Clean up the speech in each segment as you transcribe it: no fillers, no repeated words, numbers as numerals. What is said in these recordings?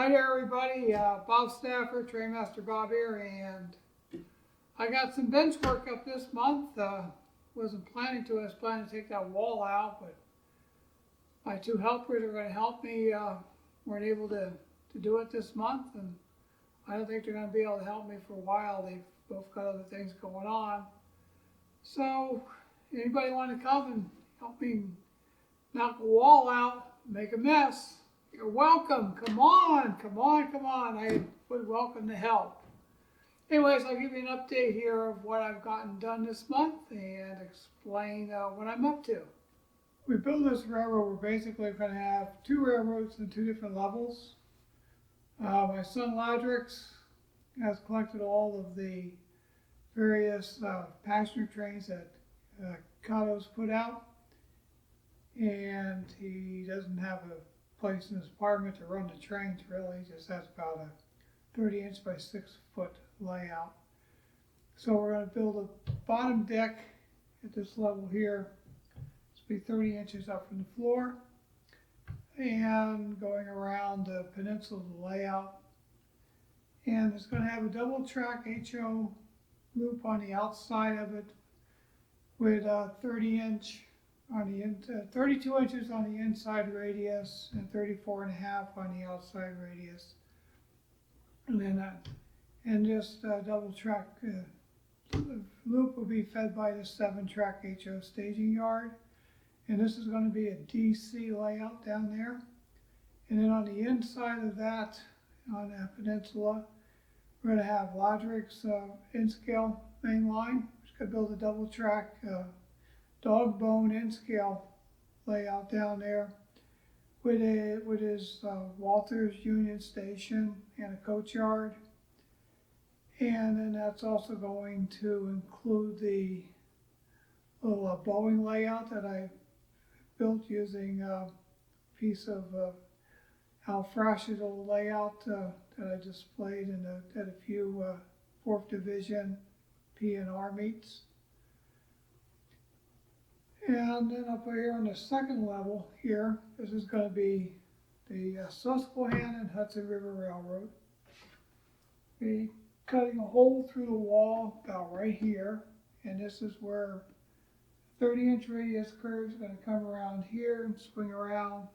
Hi there, everybody. Bob Stafford, Trainmaster Bob here, and I got some bench work up this month. Wasn't planning to. I was planning to take that wall out, but my two helpers are going to help me. Weren't able to do it this month, and I don't think they're going to be able to help me for a while. They've both got other things going on. So, anybody want to come and help me knock a wall out, make a mess? You're welcome. Come on, come on, come on. I would welcome the help. Anyways, I'll give you an update here of what I've gotten done this month and explain what I'm up to. We built this railroad. We're basically going to have two railroads in two different levels. My son Ladrix has collected all of the various passenger trains that Cato's put out, and he doesn't have a place in his apartment to run the trains really. He just has about a 30-inch by 6-foot layout. So we're going to build a bottom deck at this level here. It's be 30 inches up from the floor, and going around the peninsula layout. And it's going to have a double track HO loop on the outside of it with 30-inch on the 32 inches on the inside radius and 34.5 on the outside radius, and then just double track loop will be fed by the 7-track HO staging yard, and this is going to be a DC layout down there. And then on the inside of that, on that peninsula, we're going to have Ladrix in-scale main line. We're going to build a double track dog bone in-scale layout down there with his Walters Union Station and a coach yard. And then that's also going to include the little Boeing layout that I built using a piece of Al Frash's old layout that I displayed at a few 4th Division P&R meets. And then up here on the second level here, this is going to be the Susquehanna and Hudson River Railroad. Be cutting a hole through the wall about right here, and this is where 30-inch radius curve is going to come around here and swing around.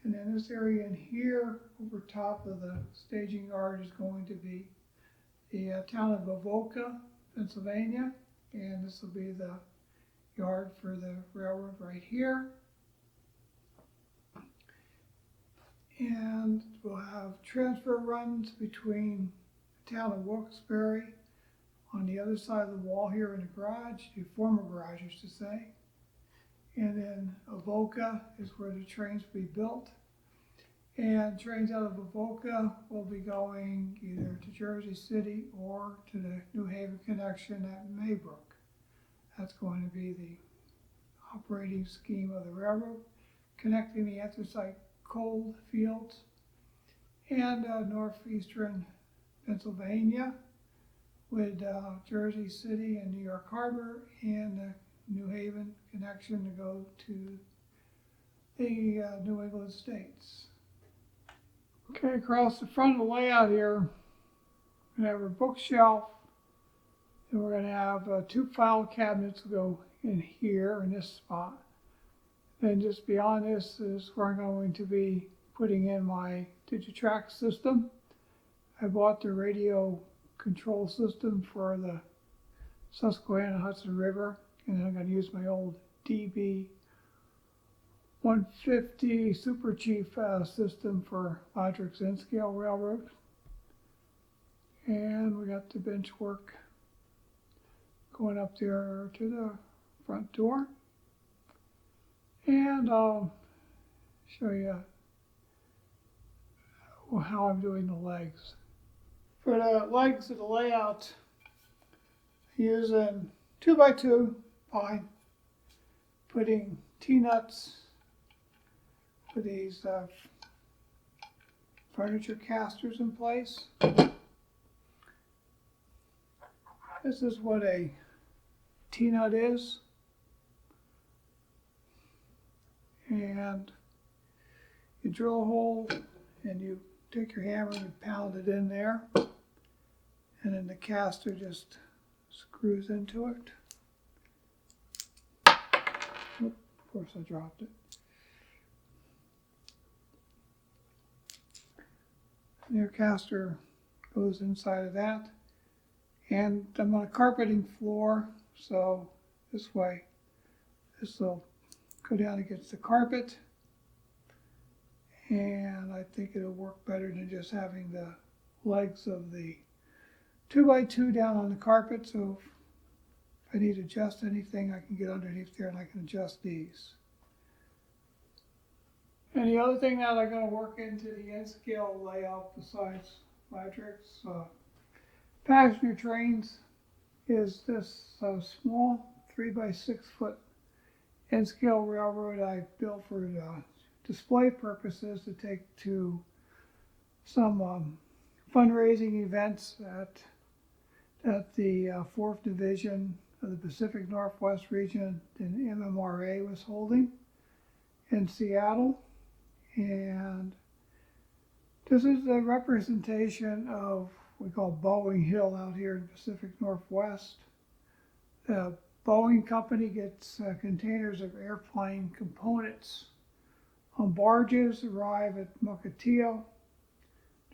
And then this area in here over top of the staging yard is going to be the town of Avoca, Pennsylvania, and this will be the yard for the railroad right here. And we'll have transfer runs between the town of Wilkes-Barre on the other side of the wall here in the garage, the former garage, I should say. And then Avoca is where the trains will be built. And trains out of Avoca will be going either to Jersey City or to the New Haven connection at Maybrook. That's going to be the operating scheme of the railroad, connecting the anthracite coal fields and northeastern Pennsylvania with Jersey City and New York Harbor, and the New Haven connection to go to the New England states. Okay, across the front of the layout here, we have our bookshelf. And we're going to have 2 file cabinets go in here in this spot. Then just beyond this is where I'm going to be putting in my Digitrack system. I bought the radio control system for the Susquehanna Hudson River, and then I'm going to use my old DB 150 Super Chief system for Ladrix in-scale railroad. And we got the bench work going up there to the front door, and I'll show you how I'm doing the legs. For the legs of the layout, using 2x2 pine, putting T-nuts for these furniture casters in place. This is what a T-nut is, and you drill a hole and you take your hammer and pound it in there, and then the caster just screws into it. Oop, of course I dropped it. And your caster goes inside of that. And I'm on a carpeting floor, so this way this will go down against the carpet. And I think it'll work better than just having the legs of the 2x2 down on the carpet. So if I need to adjust anything, I can get underneath there and I can adjust these. And the other thing that I'm going to work into the end scale layout besides electrics, passenger trains, is this small 3x6 foot end scale railroad I built for display purposes to take to some fundraising events at the 4th Division of the Pacific Northwest region in MMRA was holding in Seattle. And this is a representation of what we call Boeing Hill out here in the Pacific Northwest. The Boeing company gets containers of airplane components on barges, arrive at Mukilteo.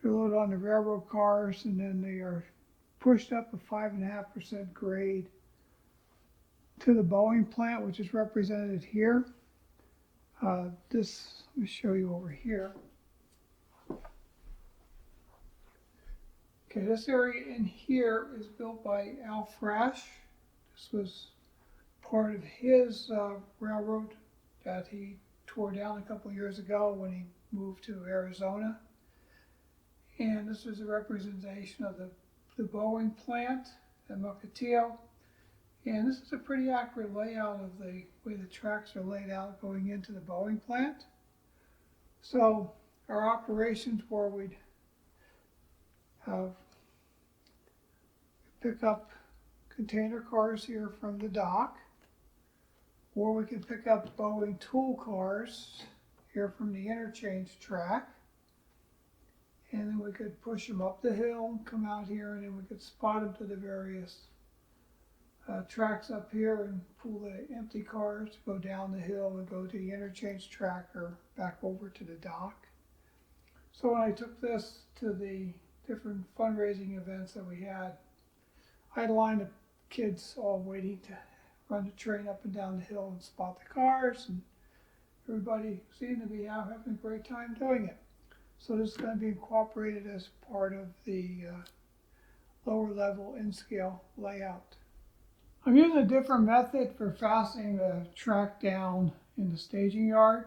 They're loaded on the railroad cars, and then they are pushed up a 5.5% grade to the Boeing plant, which is represented here. Let me show you over here. Okay, this area in here is built by Al Frasch. This was part of his railroad that he tore down a couple years ago when he moved to Arizona. And this is a representation of the Boeing plant at Mukilteo. And this is a pretty accurate layout of the way the tracks are laid out going into the Boeing plant. So our operations where we'd pick up container cars here from the dock, or we could pick up Boeing tool cars here from the interchange track, and then we could push them up the hill, come out here, and then we could spot them to the various tracks up here and pull the empty cars, go down the hill and go to the interchange track or back over to the dock. So when I took this to the different fundraising events that we had, I had a line of kids all waiting to run the train up and down the hill and spot the cars, and everybody seemed to be having a great time doing it. So this is going to be incorporated as part of the lower level in scale layout. I'm using a different method for fastening the track down in the staging yard.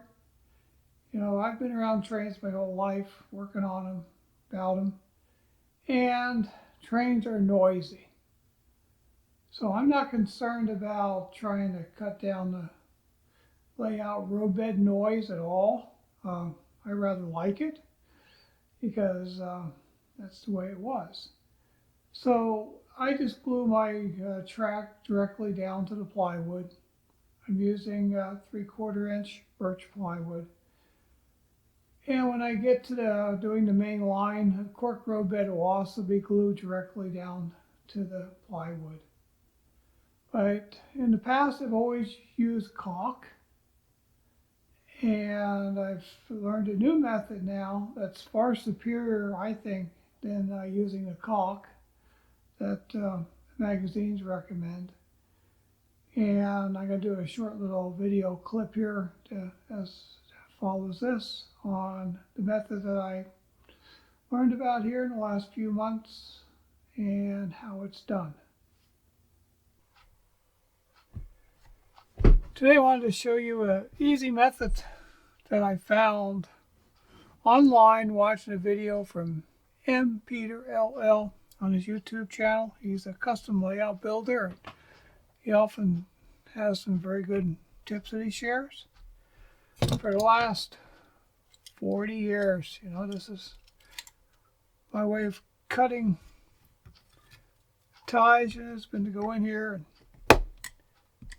You know, I've been around trains my whole life, working on them, about them, and trains are noisy. So I'm not concerned about trying to cut down the layout roadbed noise at all. I rather like it because that's the way it was. So I just glue my track directly down to the plywood. I'm using 3/4 inch birch plywood. And when I get to doing the main line, the cork roadbed will also be glued directly down to the plywood. But in the past, I've always used caulk. And I've learned a new method now that's far superior, I think, than using the caulk that magazines recommend. And I'm going to do a short little video clip here as follows this on the method that I learned about here in the last few months and how it's done. Today I wanted to show you an easy method that I found online watching a video from M. Peter LL on his YouTube channel. He's a custom layout builder. He often has some very good tips that he shares. For the last 40 years, you know, this is my way of cutting ties. Has been to go in here and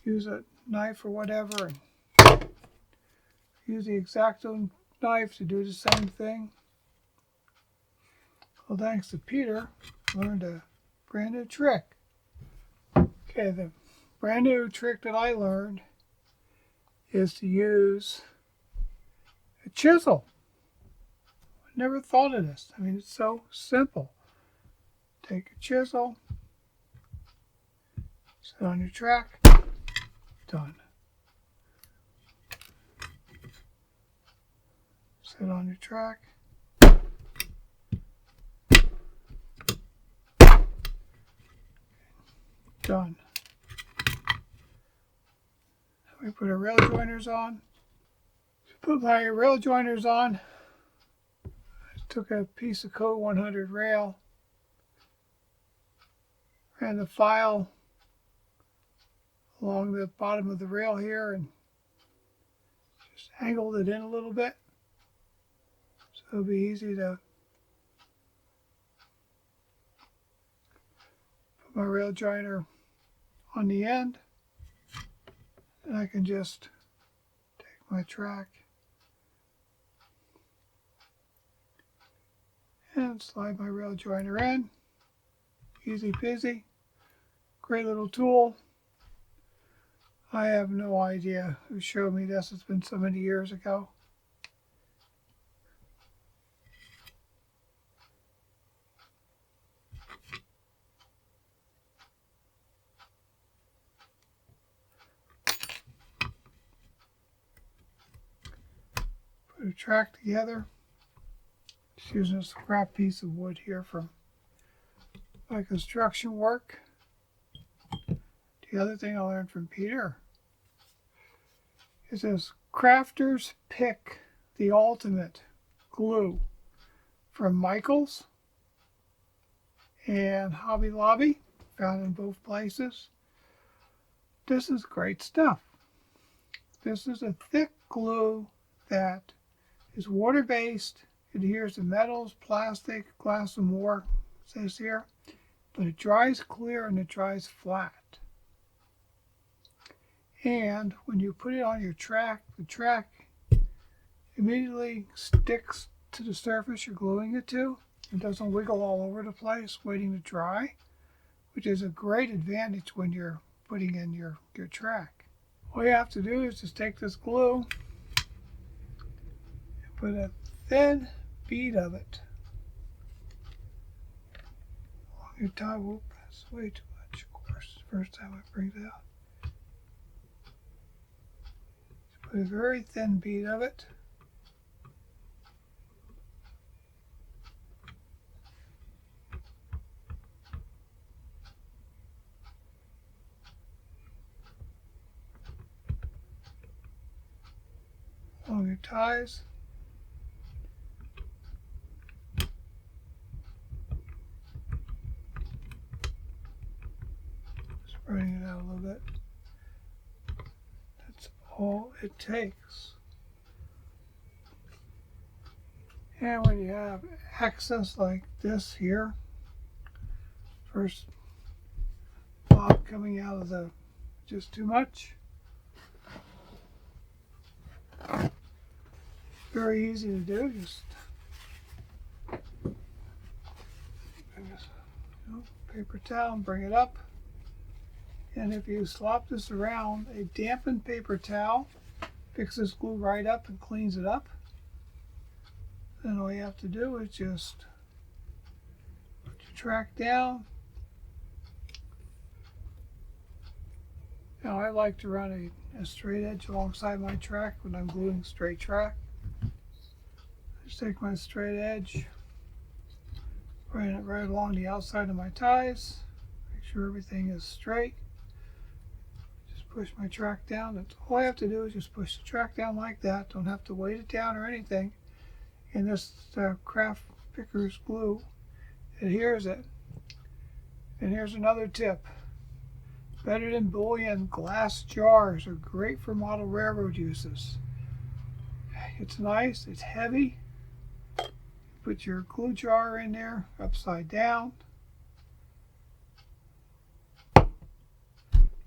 use a knife or whatever and use the X-Acto knife to do the same thing. Well, thanks to Peter, I learned a brand new trick. Okay, the brand new trick that I learned is to use a chisel. I never thought of this. I mean, it's so simple. Take a chisel, sit on your track, done. Sit on your track. Done. We put our rail joiners on. Put my rail joiners on. I took a piece of Code 100 rail, ran the file along the bottom of the rail here and just angled it in a little bit so it'll be easy to put my rail joiner on the end, and I can just take my track and slide my rail joiner in. Easy peasy. Great little tool. I have no idea who showed me this. It's been so many years ago. Put a track together. Just using a scrap piece of wood here from my construction work. The other thing I learned from Peter is this Crafter's Pick the Ultimate glue from Michaels and Hobby Lobby, found in both places. This is great stuff. This is a thick glue that is water-based, adheres to metals, plastic, glass, and more, it says here, but it dries clear and it dries flat. And when you put it on your track, the track immediately sticks to the surface you're gluing it to. It doesn't wiggle all over the place waiting to dry, which is a great advantage when you're putting in your track. All you have to do is just take this glue and put a thin bead of it along your tie. Whoop, that's way too much, of course. First time I bring it out. Put a very thin bead of it. Along your ties. Spreading it out a little bit. That's all it takes. And when you have excess like this here, first bob coming out of the just too much, very easy to do. Just paper towel and bring it up. And if you slop this around, a dampened paper towel picks this glue right up and cleans it up. Then all you have to do is just put your track down. Now I like to run a straight edge alongside my track when I'm gluing straight track. Just take my straight edge, run it right along the outside of my ties, make sure everything is straight. Just push my track down. That's all I have to do is just push the track down like that. Don't have to weight it down or anything. And this craft picker's glue adheres it. And here's another tip. Better than bullion, glass jars are great for model railroad uses. It's nice, it's heavy. Put your glue jar in there upside down.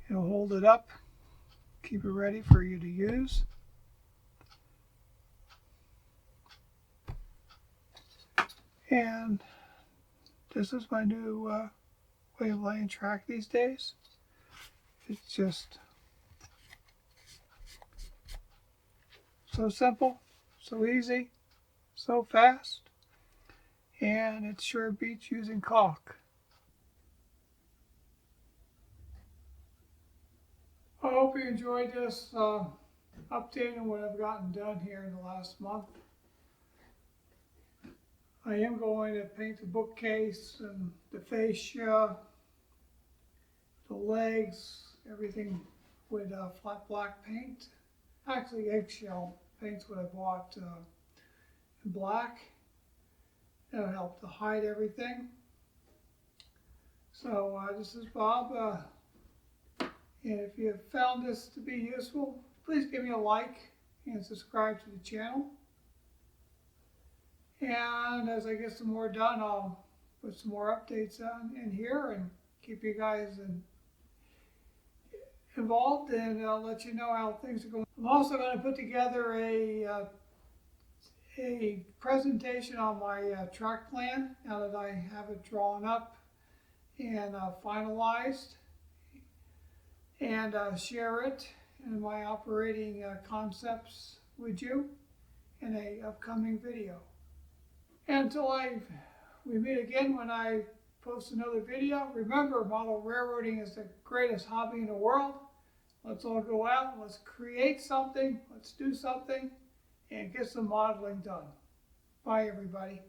It'll hold it up, keep it ready for you to use. And This is my new way of laying track these days. It's just so simple, so easy, so fast, and it sure beats using caulk. I hope you enjoyed this update on what I've gotten done here in the last month. I am going to paint the bookcase and the fascia, the legs, everything with flat black paint. Actually, eggshell paint's what I bought in black. That'll help to hide everything. So this is Bob, and if you have found this to be useful, please give me a like and subscribe to the channel. And as I get some more done, I'll put some more updates on in here and keep you guys involved, and I'll let you know how things are going. I'm also going to put together a presentation on my track plan now that I have it drawn up and finalized, and share it in my operating concepts with you in a upcoming video. And until we meet again when I post another video, remember, model railroading is the greatest hobby in the world. Let's all go out, let's create something, let's do something, and get some modeling done. Bye, everybody.